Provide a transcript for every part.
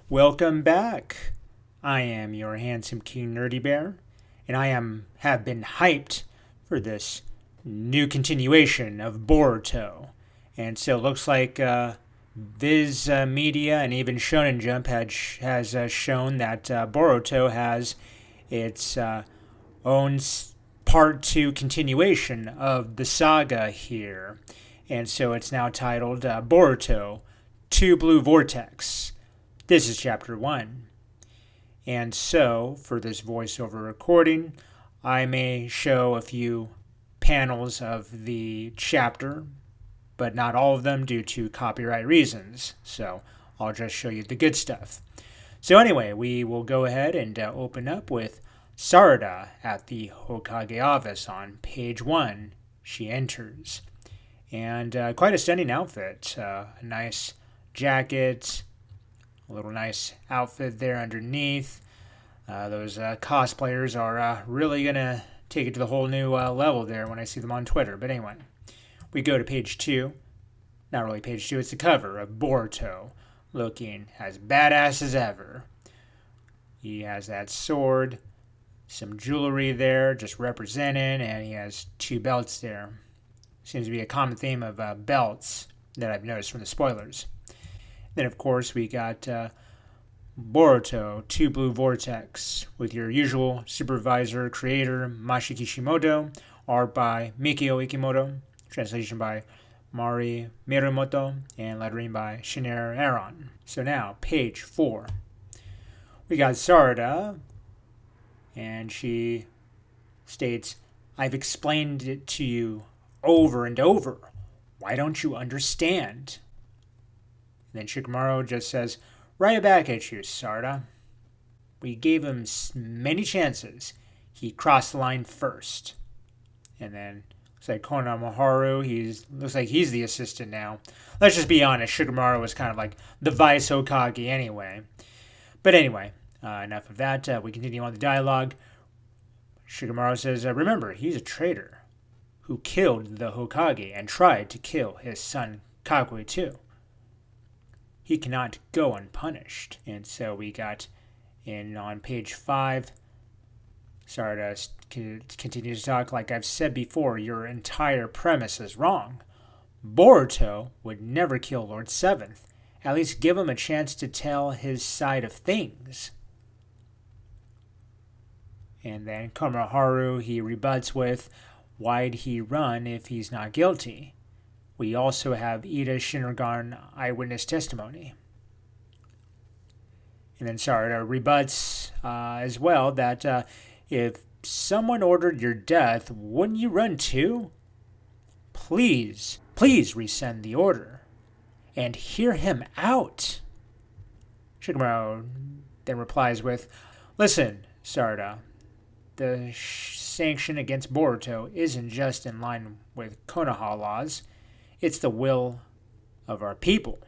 Welcome back. I am your handsome King Nerdy Bear, and I have been hyped for this new continuation of Boruto. And so it looks like Viz Media and even Shonen Jump has shown that Boruto has its own part 2 continuation of the saga here. And so it's now titled Boruto 2 Blue Vortex. This is chapter 1. And so, for this voiceover recording, I may show a few panels of the chapter, but not all of them due to copyright reasons. So, I'll just show you the good stuff. So anyway, we will go ahead and open up with Sarada at the Hokage office on page 1. She enters. And quite a stunning outfit. A nice jacket, a little nice outfit there underneath. Those cosplayers are really going to take it to the whole new level there when I see them on Twitter. But anyway, we go to page 2. Not really page 2, it's the cover of Boruto, looking as badass as ever. He has that sword, some jewelry there just representing, and he has 2 belts there. Seems to be a common theme of belts that I've noticed from the spoilers. Then, of course, we got Boruto 2 Blue Vortex with your usual supervisor, creator, Mashi Kishimoto, art by Mikio Ikimoto, translation by Mari Mirumoto, and lettering by Shiner Aaron. So now, page 4. We got Sarada, and she states, "I've explained it to you over and over. Why don't you understand?" And then Shikamaru just says, "Right back at you, Sarada. We gave him many chances. He crossed the line first." And then looks like Konohamaru, looks like he's the assistant now. Let's just be honest, Shikamaru was kind of like the vice Hokage anyway. But anyway, enough of that. We continue on the dialogue. Shikamaru says, "Remember, he's a traitor who killed the Hokage and tried to kill his son Kagui too. He cannot go unpunished." And so we got on page 5, Sarada continues to talk. "Like I've said before, your entire premise is wrong. Boruto would never kill Lord Seventh. At least give him a chance to tell his side of things." And then Konohamaru, he rebuts with, "Why'd he run if he's not guilty? We also have Ida Shinragan eyewitness testimony." And then Sarada rebuts as well that if someone ordered your death, wouldn't you run too? Please rescind the order and hear him out." Shikamaru then replies with, "Listen, Sarada, the sanction against Boruto isn't just in line with Konoha laws. It's the will of our people.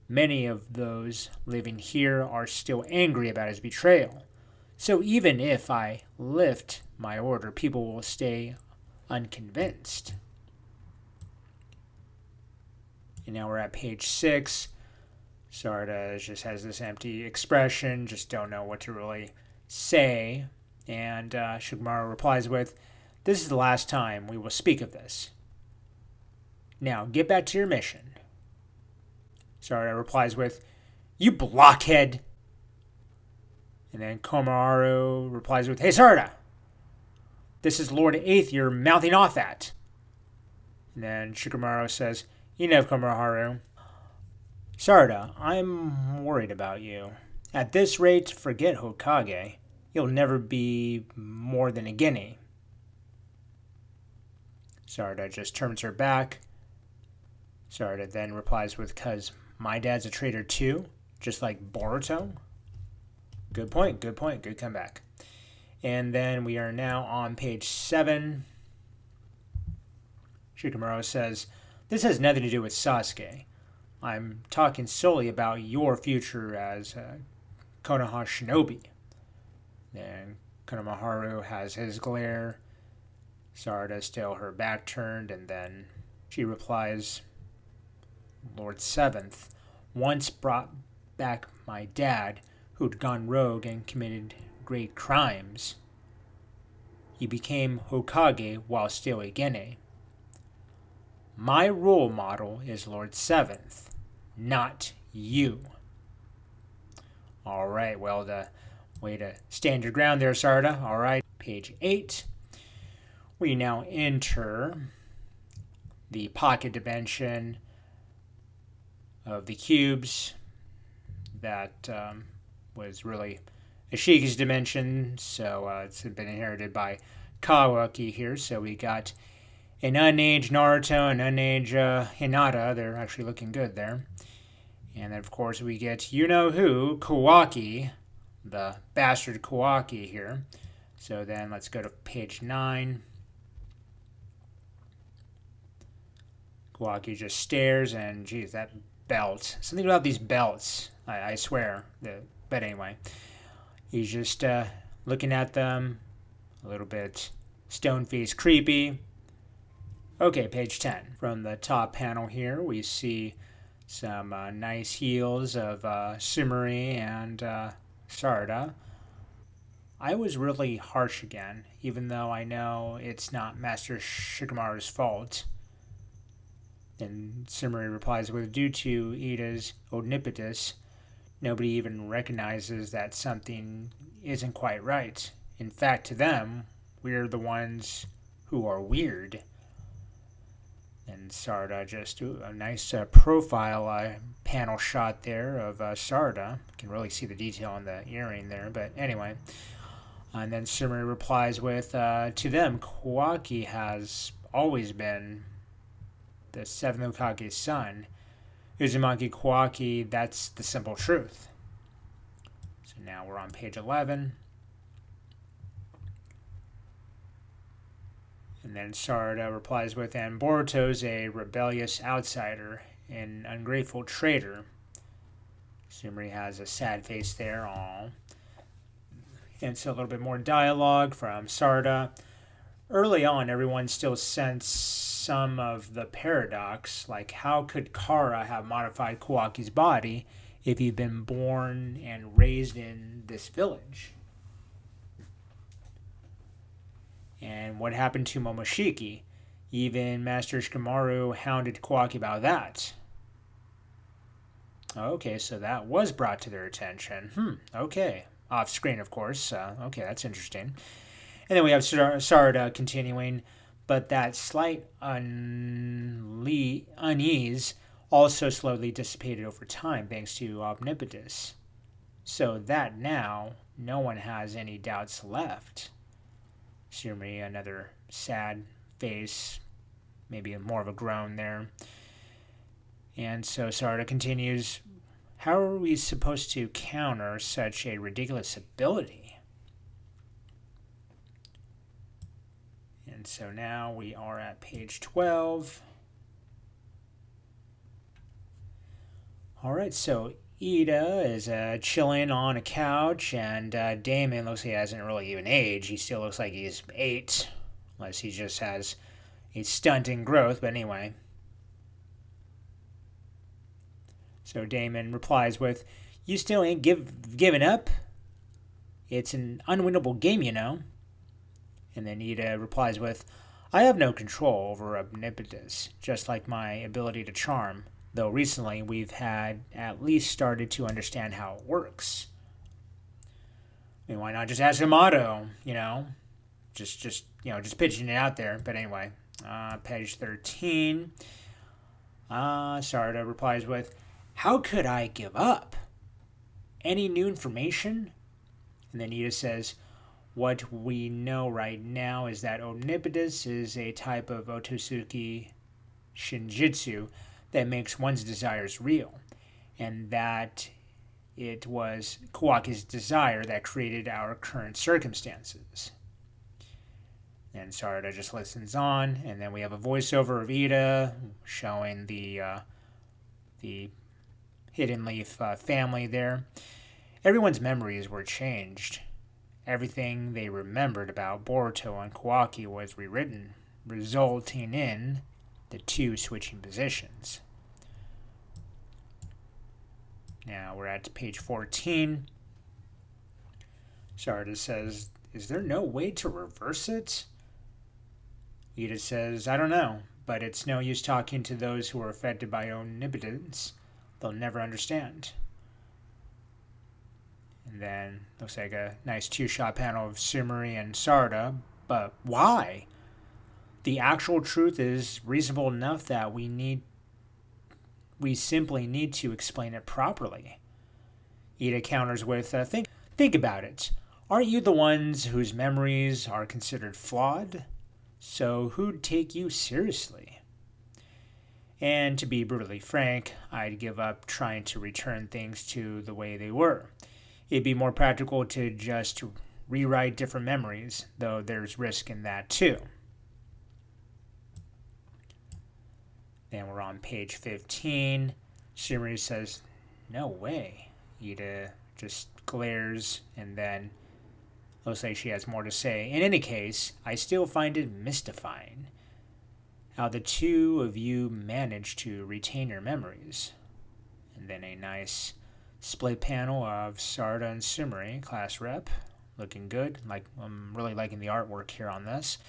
Many of those living here are still angry about his betrayal. So even if I lift my order, people will stay unconvinced." And now we're at page 6. Sarada just has this empty expression, just don't know what to really say. And Shikamaru replies with, "This is the last time we will speak of this. Now, get back to your mission." Sarada replies with, "You blockhead." And then Konohamaru replies with, "Hey, Sarada, this is Lord 8th you're mouthing off at." And then Shikamaru says, "Enough, Konohamaru. Sarada, I'm worried about you. At this rate, forget Hokage. You'll never be more than a guinea." Sarada just turns her back. Sarada then replies with, "'Cause my dad's a traitor too, just like Boruto." Good point, good comeback. And then we are now on page 7. Shikamaru says, "This has nothing to do with Sasuke. I'm talking solely about your future as Konoha Shinobi. Then Konohamaru has his glare. Sarada still her back turned, and then she replies, Lord Seventh once brought back my dad, who'd gone rogue and committed great crimes. He became Hokage while still a Gene. My role model is Lord Seventh, not you. Alright, well, the way to stand your ground there, Sarada. Alright, page 8. We now enter the pocket dimension of the cubes that was really Ashiki's dimension, so it's been inherited by Kawaki here. So we got an unaged Naruto and unaged Hinata. They're actually looking good there. And then, of course, we get you-know-who, Kawaki, the bastard Kawaki here. So then let's go to page 9. Kawaki just stares, and geez, that belt. Something about these belts, I swear. But anyway, he's just looking at them, a little bit stone-faced creepy. Okay, page 10. From the top panel here, we see some nice heels of Sumeri and Sarada. I was really harsh again, even though I know it's not Master Shikamaru's fault. And Sumeri replies with, due to Ida's omnipotence, nobody even recognizes that something isn't quite right. In fact, to them, we're the ones who are weird. And Sarada just a nice profile panel shot there of Sarada. You can really see the detail on the earring there, but anyway. And then Sumeri replies with, to them, Kawaki has always been the seventh Hokage's son. Uzumaki Kawaki, that's the simple truth. So now we're on page 11. And then Sarada replies with, and Boruto's a rebellious outsider, an ungrateful traitor. Sumeri has a sad face there. Aww. And so a little bit more dialogue from Sarada. Early on, everyone still sensed some of the paradox, like how could Kara have modified Kawaki's body if he'd been born and raised in this village? And what happened to Momoshiki? Even Master Shikamaru hounded Kawaki about that. Okay, so that was brought to their attention. Okay. Off screen, of course. Okay, that's interesting. And then we have Sarada continuing, but that slight unease also slowly dissipated over time thanks to omnipotence. So that now no one has any doubts left. Sumeri, another sad face, maybe more of a groan there. And so Sarada continues, how are we supposed to counter such a ridiculous ability? And so now we are at page 12. Alright, so Ida is chilling on a couch, and Damon looks like he hasn't really even aged. He still looks like he's 8, unless he just has a stunt in growth, but anyway. So Damon replies with, you still ain't given up? It's an unwinnable game, you know. And then Ida replies with, I have no control over omnipotence, just like my ability to charm, though recently we've had at least started to understand how it works. I mean, why not just ask Yamato, you know? Just pitching it out there. But anyway, page 13. Sarada replies with, how could I give up? Any new information? And then Ida says, what we know right now is that omnipotence is a type of Otsutsuki Shinjitsu that makes one's desires real, and that it was Kawaki's desire that created our current circumstances. And Sarada just listens on, and then we have a voiceover of Ida showing the the Hidden Leaf family there. Everyone's memories were changed. Everything they remembered about Boruto and Kawaki was rewritten, resulting in the two switching positions. Now we're at page 14. Sarada says, "Is there no way to reverse it?" Ida says, "I don't know, but it's no use talking to those who are affected by omnipotence. They'll never understand." And then looks like a nice two-shot panel of Sumeri and Sarada. But why? The actual truth is reasonable enough that we simply need to explain it properly. Ida counters with, think about it. Aren't you the ones whose memories are considered flawed? So who'd take you seriously? And to be brutally frank, I'd give up trying to return things to the way they were. It'd be more practical to just rewrite different memories, though there's risk in that too. Then we're on page 15. Sumeri says, "No way." Ida just glares, and then looks like she has more to say. "In any case, I still find it mystifying how the two of you managed to retain your memories." And then a nice split panel of Sarada and Sumeri, class rep, looking good. I'm really liking the artwork here on this.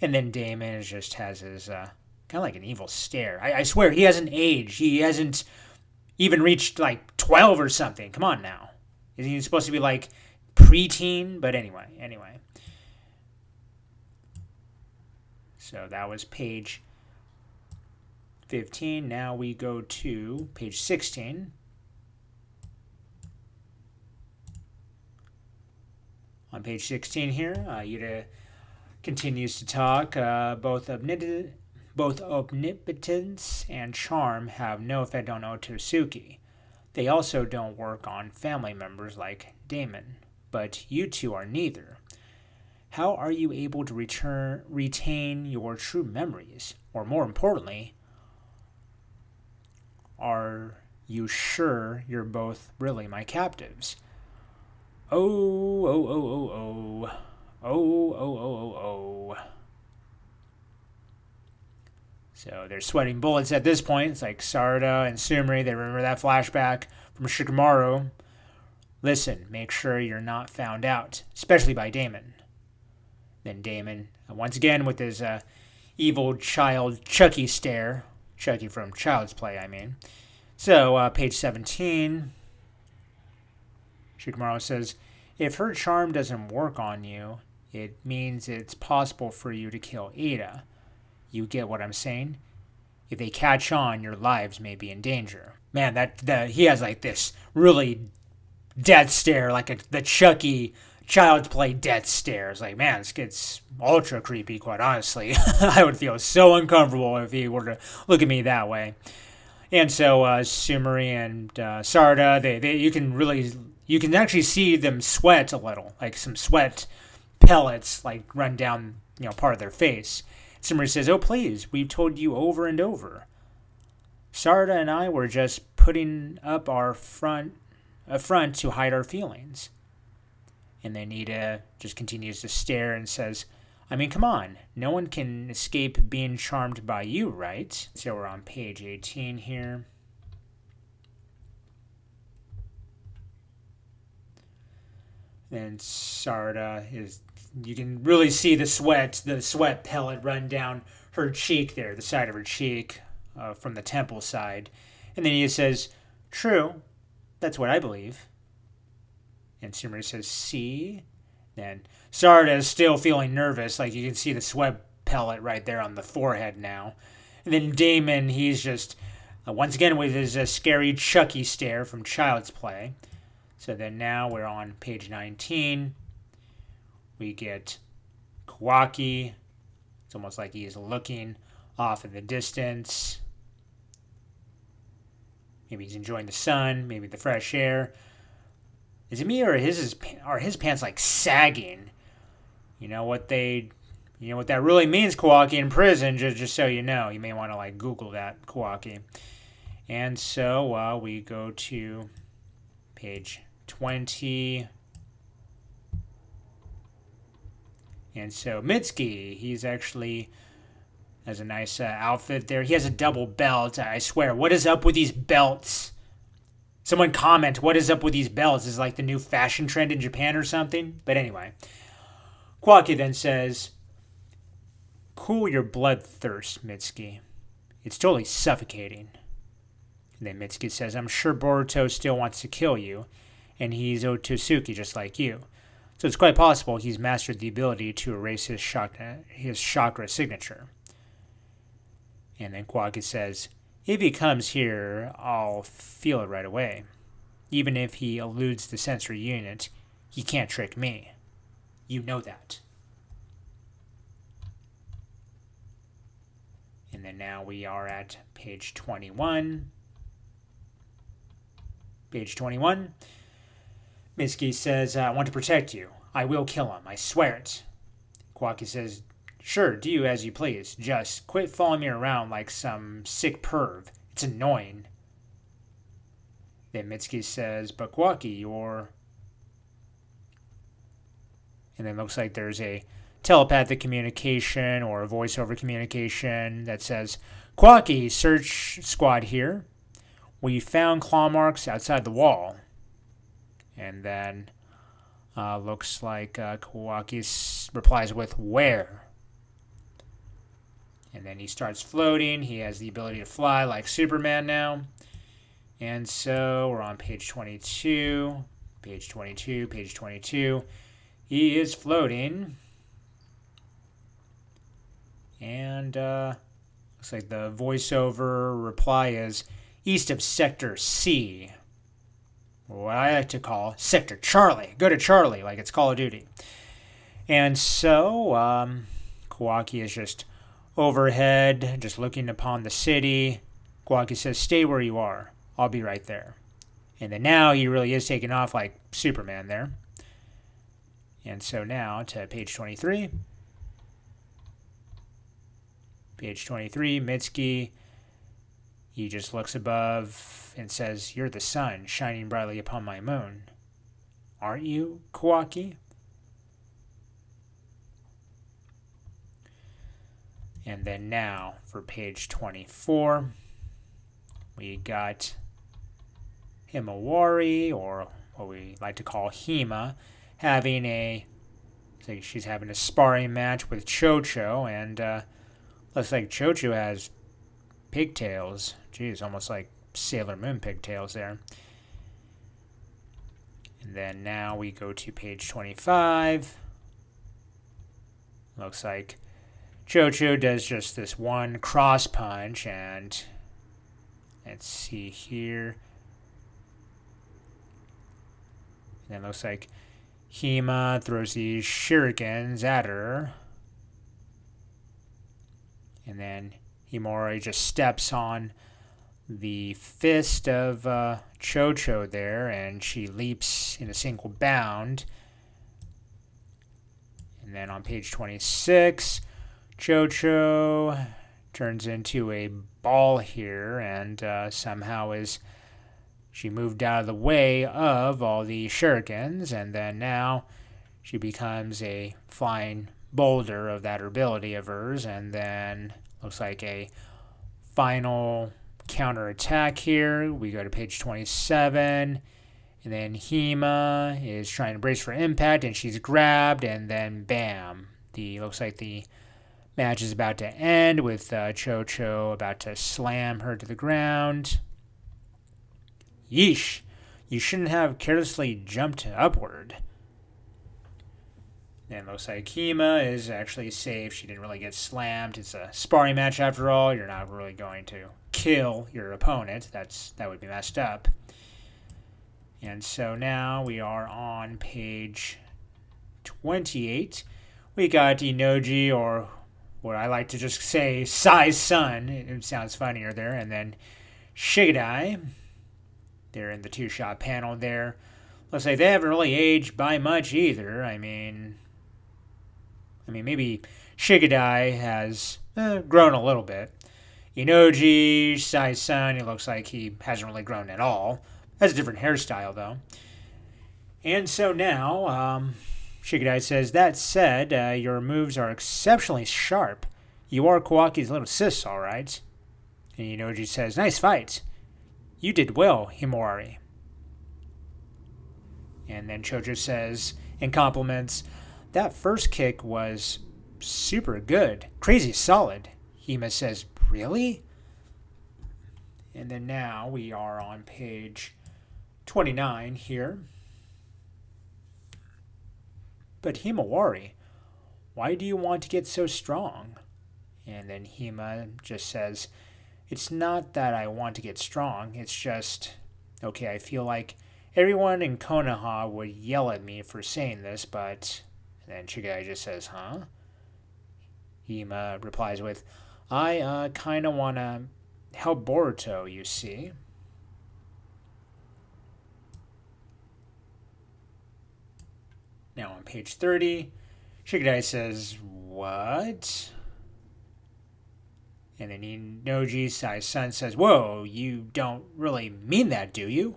And then Damon just has his kind of like an evil stare. I swear he hasn't aged. He hasn't even reached like 12 or something. Come on now. Isn't he supposed to be like preteen? But anyway. So that was page 15. Now we go to page 16. On page 16 here, Yuta continues to talk. Both omnipotence and charm have no effect on Otosuki. They also don't work on family members like Damon. But you two are neither. How are you able to retain your true memories? Or more importantly, are you sure you're both really my captives? Oh. So they're sweating bullets at this point. It's like Sarada and Sumeri, they remember that flashback from Shikamaru. Listen, make sure you're not found out, especially by Damon. Then Damon, once again with his evil child Chucky stare. Chucky from Child's Play, I mean. So, page 17, Shikamaru says, if her charm doesn't work on you, it means it's possible for you to kill Ada. You get what I'm saying? If they catch on, your lives may be in danger. Man, he has like this really death stare, like the Chucky Child's Play death stare. It's like, man, this gets ultra creepy, quite honestly. I would feel so uncomfortable if he were to look at me that way. And so Sumeri and Sarada, you can actually see them sweat a little, like some sweat pellets like run down part of their face. Sumeri says, "Oh please, we've told you over and over. Sarada and I were just putting up a front to hide our feelings." And then Ida just continues to stare and says, "I mean, come on. No one can escape being charmed by you, right?" So we're on page 18 here. And Sarada you can really see the sweat pellet run down her cheek there, the side of her cheek from the temple side. And then he says, "True, that's what I believe." And Sumeri says, "See?" Then Sarada is still feeling nervous, like you can see the sweat pellet right there on the forehead now. And then Damon, he's just, once again with his scary Chucky stare from Child's Play. So then now we're on page 19. We get Kawaki. It's almost like he is looking off in the distance. Maybe he's enjoying the sun, maybe the fresh air. Is it me or are his pants like sagging? You know what that really means, Kawaki, in prison, just so you know. You may want to like Google that, Kawaki. And so we go to page 20. And so Mitsuki, he's actually has a nice outfit there. He has a double belt. I swear, what is up with these belts? Someone comment, what is up with these belts? Is it like the new fashion trend in Japan or something? But anyway, Kawaki then says, cool your bloodthirst, Mitsuki. It's totally suffocating. And then Mitsuki says, I'm sure Boruto still wants to kill you, and he's Otsutsuki just like you. So it's quite possible he's mastered the ability to erase his chakra signature. And then Kawaki says, if he comes here, I'll feel it right away. Even if he eludes the sensory unit, he can't trick me. You know that. And then now we are at page 21. Page 21. Mitsuki says, I want to protect you. I will kill him. I swear it. Kawaki says, sure, do as you please. Just quit following me around like some sick perv. It's annoying. Then Mitsuki says, but Kawaki, you're... And then it looks like there's a telepathic communication or a voiceover communication that says, Kawaki, search squad here. We found claw marks outside the wall. And then looks like Kawaki replies with, where? And then he starts floating. He has the ability to fly like Superman now. And so we're on page 22. Page 22, page 22. He is floating. And looks like the voiceover reply is east of Sector C. What I like to call Sector Charlie. Go to Charlie, like it's Call of Duty. And so Kawaki is just overhead, just looking upon the city. Kawaki says, stay where you are. I'll be right there. And then now he really is taking off like Superman there. And so now to page 23. Page 23, Mitsuki, he just looks above and says, you're the sun shining brightly upon my moon. Aren't you, Kawaki? And then now for page 24, we got Himawari, or what we like to call Hima, she's having a sparring match with Chocho, and looks like Chocho has pigtails. Geez, almost like Sailor Moon pigtails there. And then now we go to page 25. Looks like Chocho does just this one cross punch, and let's see here. And it looks like Hima throws these shurikens at her. And then Himori just steps on the fist of Chocho there, and she leaps in a single bound. And then on page 26, Chocho turns into a ball here, and somehow she moved out of the way of all the shurikens, and then now she becomes a flying boulder of that ability of hers, and then looks like a final counterattack here. We go to page 27, and then Hima is trying to brace for impact, and she's grabbed, and then bam. Looks like the match is about to end with Chocho about to slam her to the ground. Yeesh, you shouldn't have carelessly jumped upward. And looks like Hima is actually safe. She didn't really get slammed. It's a sparring match after all. You're not really going to kill your opponent. That would be messed up. And so now we are on page 28. We got Inoji, or what I like to just say, Sai's son. It sounds funnier there. And then Shigadai. They're in the two-shot panel there. Looks like they haven't really aged by much either. I mean, maybe Shigadai has grown a little bit. Inoji, Sai-san, he looks like he hasn't really grown at all. Has a different hairstyle, though. And so now, Shikadai says, that said, your moves are exceptionally sharp. You are Kawaki's little sis, all right. And Inoji says, nice fight. You did well, Himawari. And then Chojo says, in compliments, that first kick was super good. Crazy solid. Hima says, really? And then now we are on page 29 here. But Himawari, why do you want to get so strong? And then Hima just says, it's not that I want to get strong. It's just, okay, I feel like everyone in Konoha would yell at me for saying this, but... And then Shigai just says, huh? Hima replies with, I kind of want to help Boruto, you see. Now on page 30, Shikadai says, what? And then Inoji Sai-san says, whoa, you don't really mean that, do you?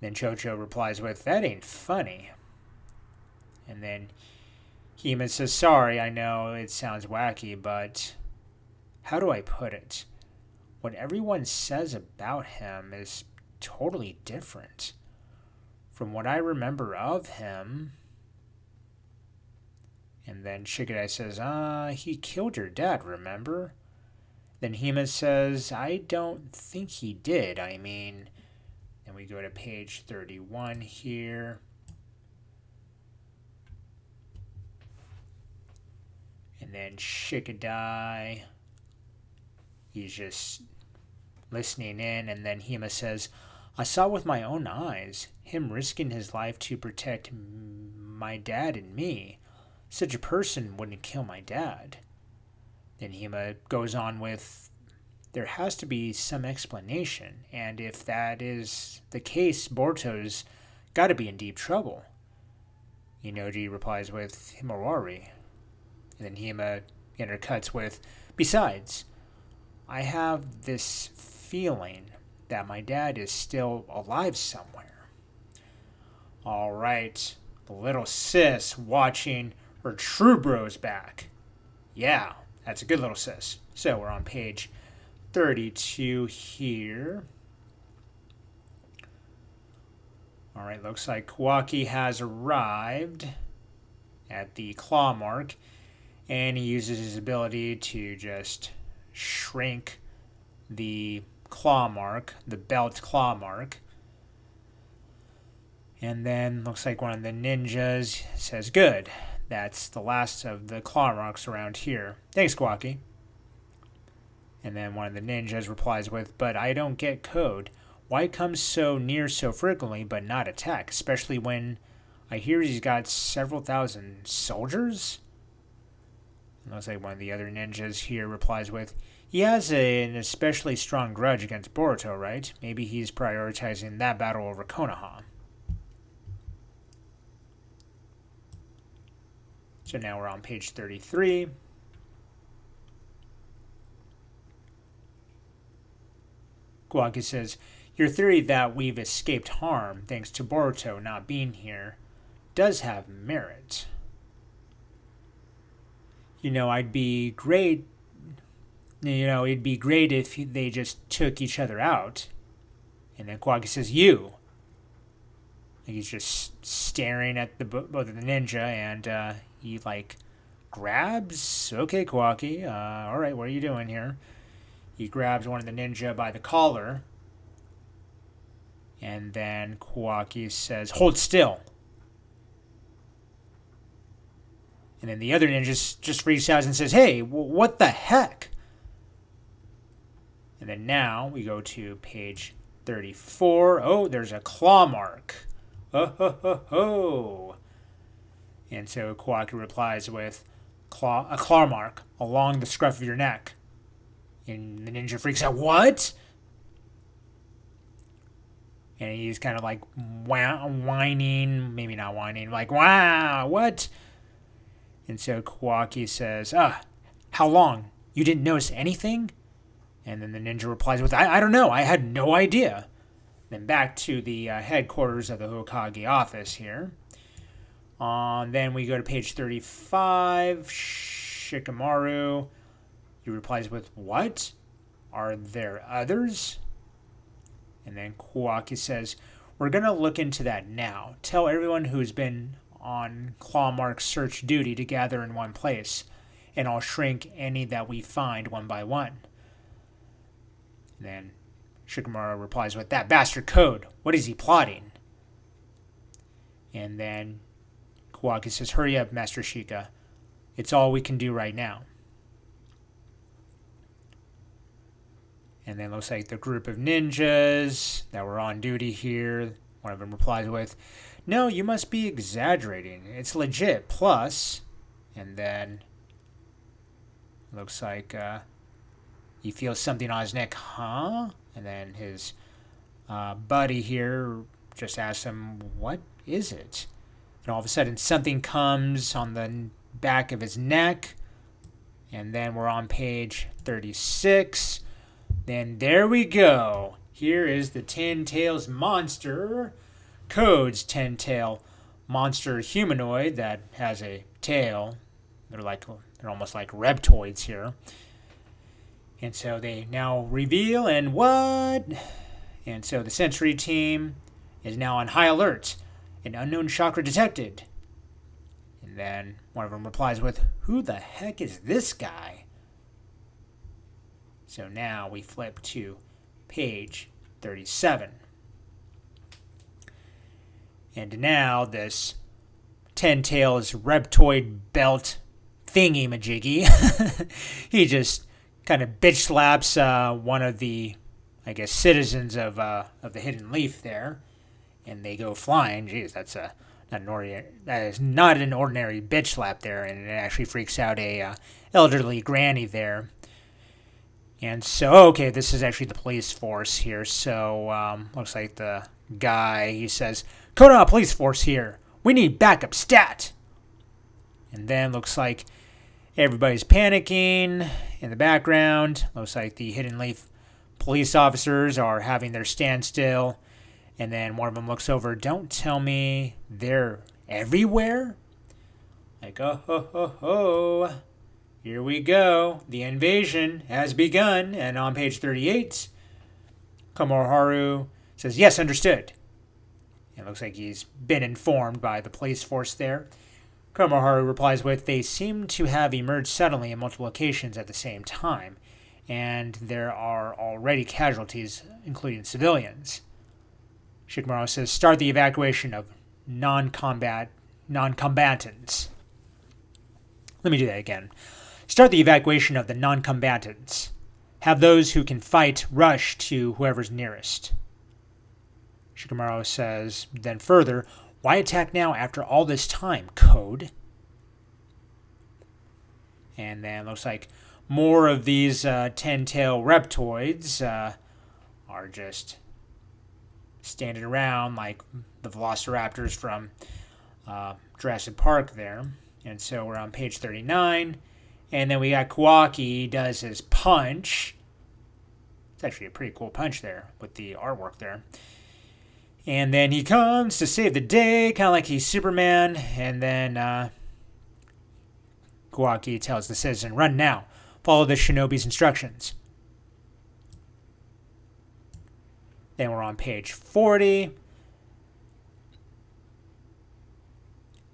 Then Chocho replies with, that ain't funny. And then Hima says, sorry, I know it sounds wacky, but how do I put it? What everyone says about him is totally different. From what I remember of him... And then Shikadai says, he killed your dad, remember? Then Hima says, I don't think he did. I mean... And we go to page 31 here. And then Shikadai, he's just listening in. And then Hima says, I saw with my own eyes him risking his life to protect my dad and me. Such a person wouldn't kill my dad. Then Hima goes on with, there has to be some explanation, and if that is the case, Boruto's got to be in deep trouble. Inoji replies with, Himawari. And then Hima intercuts with, besides, I have this feeling that my dad is still alive somewhere. All right, the little sis watching her true bros back. Yeah, that's a good little sis. So we're on page 32 here. All right, looks like Kawaki has arrived at the claw mark, and he uses his ability to just shrink the claw mark, the belt claw mark. And then looks like one of the ninjas says, good. That's the last of the claw marks around here. Thanks, Kawaki. And then one of the ninjas replies with, but I don't get code. Why come so near so frequently but not attack? Especially when I hear he's got several thousand soldiers? And looks like one of the other ninjas here replies with, he has an especially strong grudge against Boruto, right? Maybe he's prioritizing that battle over Konoha. So now we're on page 33. Kawaki says, your theory that we've escaped harm thanks to Boruto not being here does have merit. It'd be great if they just took each other out. And then Kawaki says, you. He's just staring at both of the ninja, and he grabs. Okay, Kawaki. All right, what are you doing here? He grabs one of the ninja by the collar, and then Kawaki says, hold still. And then the other ninja just freaks out and says, hey, what the heck? And then now we go to page 34. Oh, there's a claw mark. Oh, ho, ho, ho. And so Kawaki replies with a claw mark along the scruff of your neck. And the ninja freaks out, what? And he's kind of whining, maybe not whining, wow, what? And so Kawaki says, how long? You didn't notice anything? And then the ninja replies with, I don't know. I had no idea. Then back to the headquarters of the Hokage office here. Then we go to page 35. Shikamaru. He replies with, what? Are there others? And then Kawaki says, we're going to look into that now. Tell everyone who's been on Clawmark's search duty to gather in one place, and I'll shrink any that we find one by one. And then Shikamaru replies with, that bastard Code. What is he plotting? And then Kawaki says, hurry up, Master Shika. It's all we can do right now. And then looks like the group of ninjas that were on duty here, one of them replies with, no, you must be exaggerating. It's legit. Plus, and then looks like he feels something on his neck. Huh? And then his buddy here just asks him, what is it? And all of a sudden something comes on the back of his neck. And then we're on page 36. Then there we go. Here is the Ten Tails monster. Code's Ten Tail monster humanoid that has a tail. They're almost like reptoids here. And so they now reveal, and what? And so the Sentry team is now on high alert. An unknown chakra detected. And then one of them replies with, who the heck is this guy? So now we flip to page 37. And now this Ten Tails reptoid belt thingy-majiggy, he just kind of bitch slaps one of the, I guess, citizens of the Hidden Leaf there, and they go flying. Jeez, that is not an ordinary bitch slap there, and it actually freaks out a elderly granny there. And so, okay, this is actually the police force here. So, looks like the guy, he says, Konoha police force here. We need backup stat. And then looks like everybody's panicking in the background. Looks like the Hidden Leaf police officers are having their standstill. And then one of them looks over, don't tell me they're everywhere? Like, oh, ho, ho, ho. Here we go. The invasion has begun. And on page 38, Komoharu says, yes, understood. It looks like he's been informed by the police force there. Komoharu replies with, they seem to have emerged suddenly in multiple locations at the same time, and there are already casualties, including civilians. Shikamaru says, start the evacuation of non-combatants. Let me do that again. Start the evacuation of the non-combatants. Have those who can fight rush to whoever's nearest. Shikamaru says, then further, why attack now after all this time, Code? And then looks like more of these ten-tail reptoids are just standing around like the velociraptors from Jurassic Park there. And so we're on page 39. And then we got Kawaki does his punch. It's actually a pretty cool punch there with the artwork there. And then he comes to save the day, kind of like he's Superman. And then Kawaki tells the citizen, run now. Follow the shinobi's instructions. Then we're on page 40. And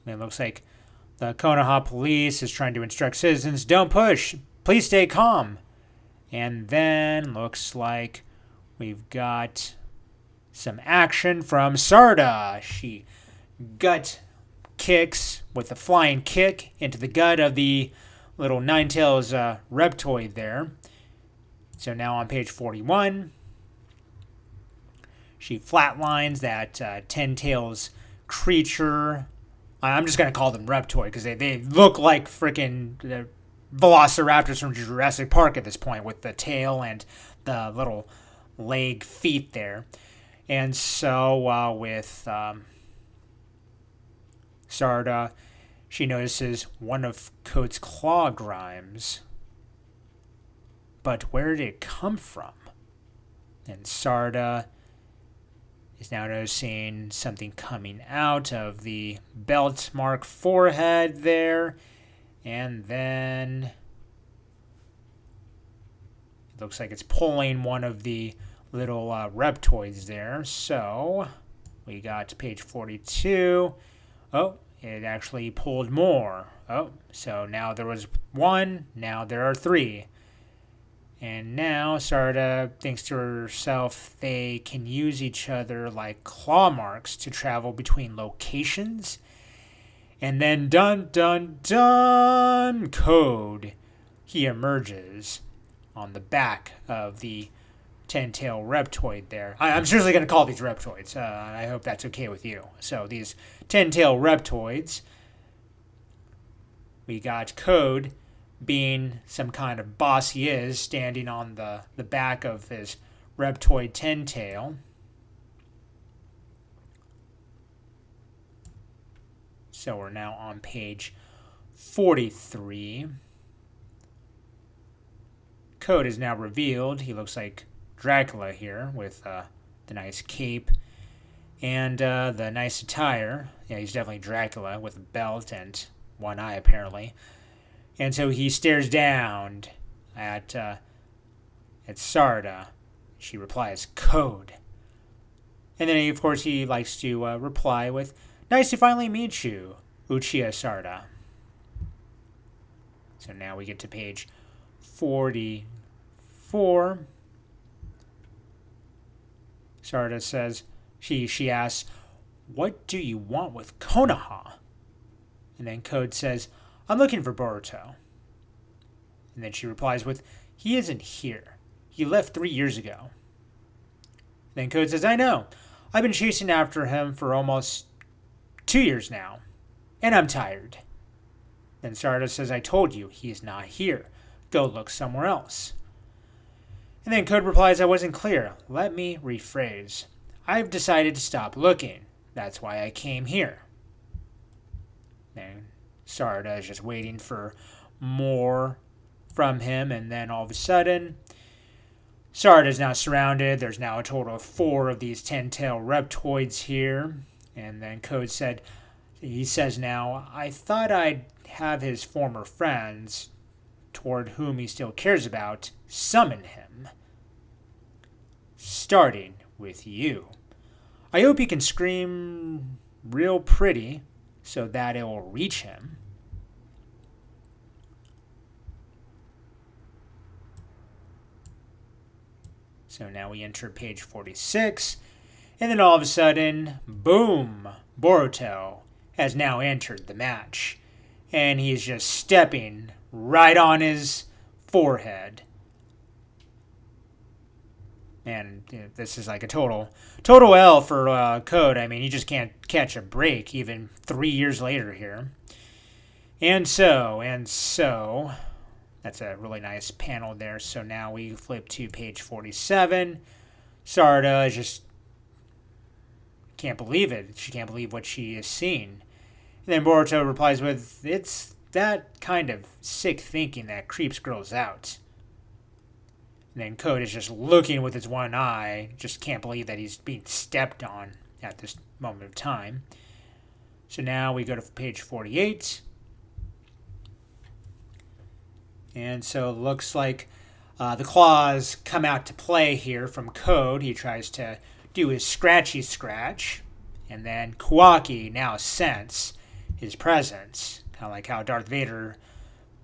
it looks like the Konoha police is trying to instruct citizens, don't push, please stay calm. And then looks like we've got some action from Sarda. She gut kicks with a flying kick into the gut of the little Ninetales reptoid there. So now on page 41, she flatlines that Ten Tails creature. I'm just going to call them reptoid because they look like freaking velociraptors from Jurassic Park at this point with the tail and the little leg feet there. And so with Sarda, she notices one of Code's claw grimes. but where did it come from? And Sarda is now noticing something coming out of the belt mark forehead there. And then it looks like it's pulling one of the little reptoids there. So we got to page 42. Oh, it actually pulled more. Oh, so now there was one, now there are three. And now Sarda thinks to herself they can use each other like claw marks to travel between locations. And then dun dun dun, Code. He emerges on the back of the 10-tail reptoid there. I'm seriously going to call these reptoids. I hope that's okay with you. So these 10-tail reptoids, we got Code being some kind of boss he is, standing on the back of his reptoid 10-tail. So we're now on page 43. Code is now revealed. He looks like Dracula here with the nice cape and the nice attire. Yeah, he's definitely Dracula with a belt and one eye apparently. And so he stares down at Sarda. She replies, Code. And then, of course, he likes to reply with, nice to finally meet you, Uchiha Sarda. So now we get to page 44. Sarda says, she asks, what do you want with Konoha? And then Code says, I'm looking for Boruto. And then she replies with, he isn't here. He left 3 years ago. Then Code says, I know. I've been chasing after him for almost 2 years now. And I'm tired. Then Sarda says, I told you, he is not here. Go look somewhere else. And then Code replies, I wasn't clear. Let me rephrase. I've decided to stop looking. That's why I came here. Then Sarda is just waiting for more from him, and then all of a sudden, Sarda is now surrounded. There's now a total of 4 of these 10-tail reptoids here. And then Code says now, I thought I'd have his former friends, toward whom he still cares about, summon him. Starting with you. I hope you can scream real pretty so that it will reach him. So now we enter page 46, and then all of a sudden, boom, Boruto has now entered the match, and he is just stepping right on his forehead. And this is like a total L for Code. I mean, he just can't catch a break even 3 years later here. And so, that's a really nice panel there. So now we flip to page 47. Sarda just can't believe it. She can't believe what she is seeing. And then Boruto replies with, it's that kind of sick thinking that creeps girls out. And then Code is just looking with his one eye, just can't believe that he's being stepped on at this moment of time. So now we go to page 48. And so it looks like the claws come out to play here from Code. He tries to do his scratchy scratch. And then Kawaki now sense his presence. Kind of like how Darth Vader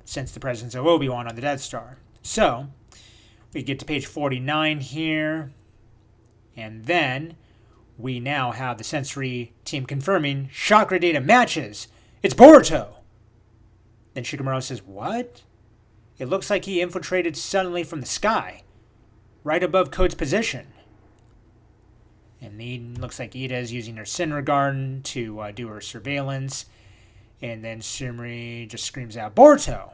sensed the presence of Obi-Wan on the Death Star. So we get to page 49 here. And then we now have the sensory team confirming chakra data matches. It's Boruto! Then Shikamaru says, what? It looks like he infiltrated suddenly from the sky, right above Code's position. And it looks like Ida is using her Senrigarden to do her surveillance. And then Sumri just screams out, Boruto!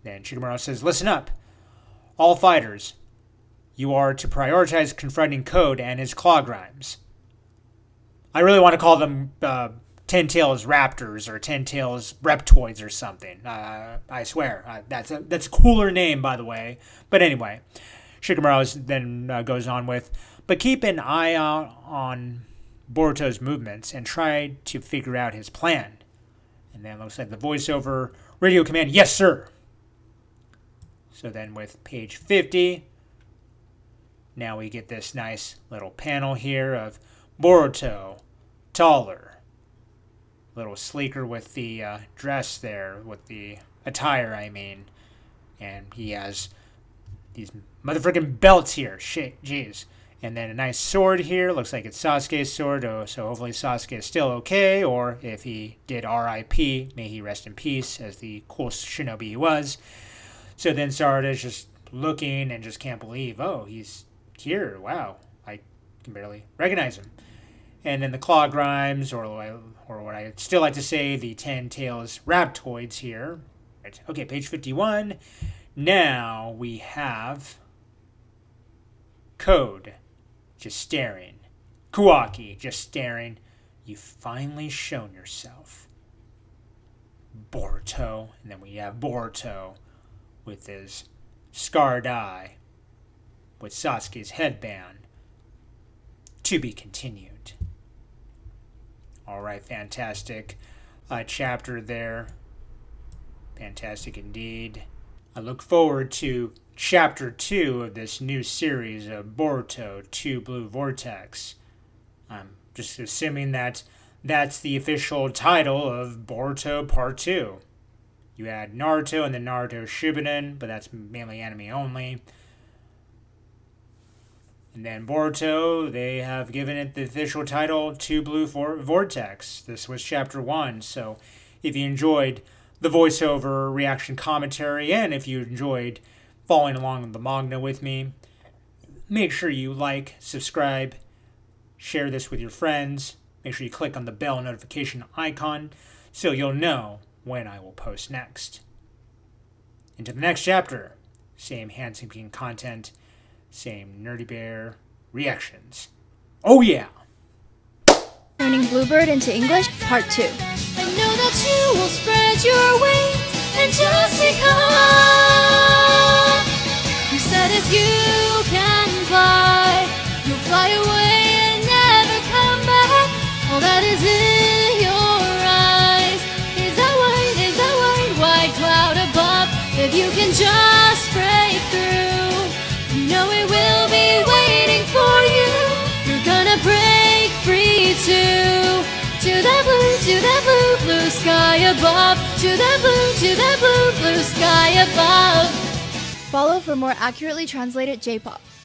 Then Shikamaru says, listen up. All fighters, you are to prioritize confronting Code and his claw grimes. I really want to call them Ten Tails Raptors or Ten Tails Reptoids or something. I swear. That's a cooler name, by the way. But anyway, Shikamaru then goes on with, but keep an eye out on Boruto's movements and try to figure out his plan. And then it looks like the voiceover radio command, yes, sir. So then with page 50, now we get this nice little panel here of Boruto, taller, a little sleeker with the dress there, with the attire, I mean. And he has these motherfucking belts here. Shit, jeez. And then a nice sword here. Looks like it's Sasuke's sword. So hopefully Sasuke is still okay. Or if he did R.I.P., may he rest in peace as the cool shinobi he was. So then Sarada's just looking and just can't believe, oh, he's here. Wow. I can barely recognize him. And then the Claw Grimes, or what I still like to say, the Ten Tails Raptoids here. Right. Okay, page 51. Now we have Code just staring. Kawaki just staring. You've finally shown yourself. Boruto. And then we have Boruto with his scarred eye with Sasuke's headband. To be continued. Alright, fantastic chapter there. Fantastic indeed. I look forward to Chapter 2 of this new series of Boruto 2 Blue Vortex. I'm just assuming that that's the official title of Boruto Part 2. You had Naruto and then Naruto Shippuden, but that's mainly anime only. And then Boruto, they have given it the official title 2 Blue Vortex. This was Chapter 1, so if you enjoyed the voiceover reaction commentary, and if you enjoyed following along the manga with me, make sure you like, subscribe, share this with your friends. Make sure you click on the bell notification icon so you'll know when I will post next. Into the next chapter, same Handsome King content, same Nerdy Bear reactions. Oh yeah! Turning Bluebird into English, Part 2. I know that you will spread your wings and just take off. You said if you can fly, you'll fly away and never come back. All that is in your eyes is that white cloud above. If you can just break through, you know it will be waiting for you. You're gonna break free too. To that blue sky above. To that blue sky above. Follow for more accurately translated J-pop.